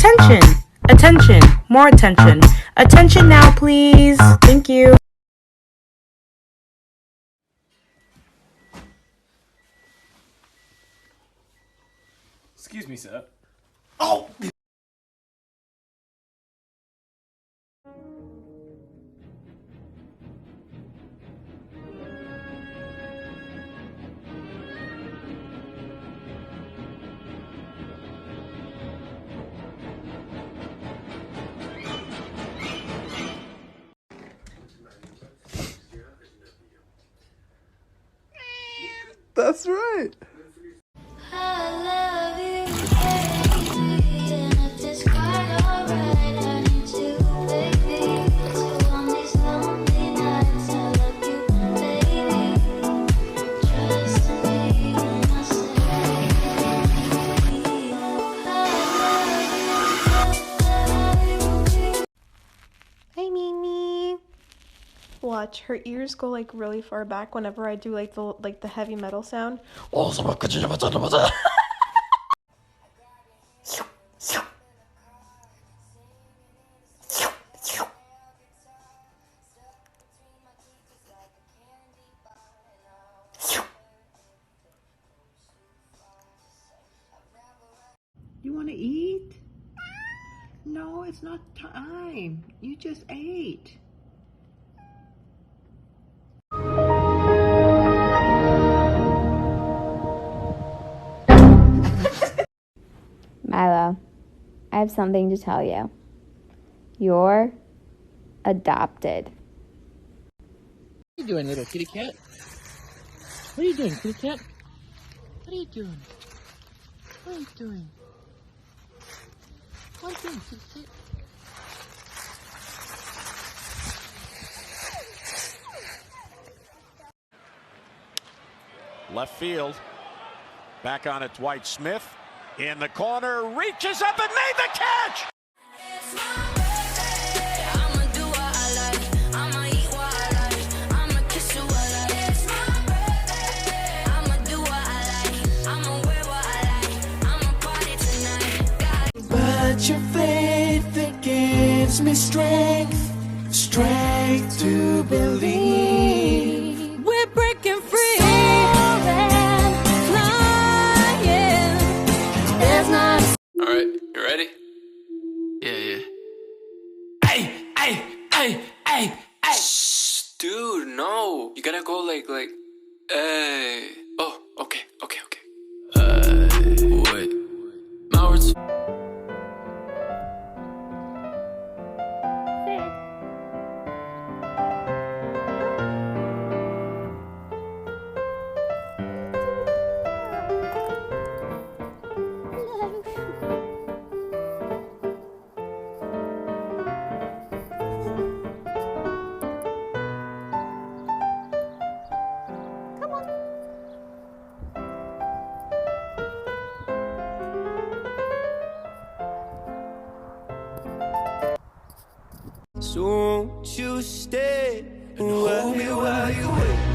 Attention! Attention! More attention. Attention now, please. Thank you. Excuse me, sir. Oh! That's right. Hi, Mimi. Watch, her ears go like really far back whenever I do like the heavy metal sound. You want to eat? No, it's not time. You just ate. Milo, I have something to tell you. You're adopted. What are you doing, little kitty cat? What are you doing, kitty cat? What are you doing? What are you doing? What are you doing, kitty cat? Left field. Back on it, Dwight Smith. In the corner, reaches up and made the catch! But your faith, it gives me strength, strength to believe. We're breaking free, soaring, flying. There's not. All right, you ready? Yeah. Hey! Shh, dude, no. You gotta go like, hey. Oh, okay. Wait. My words. So won't you stay and hold me while you wait?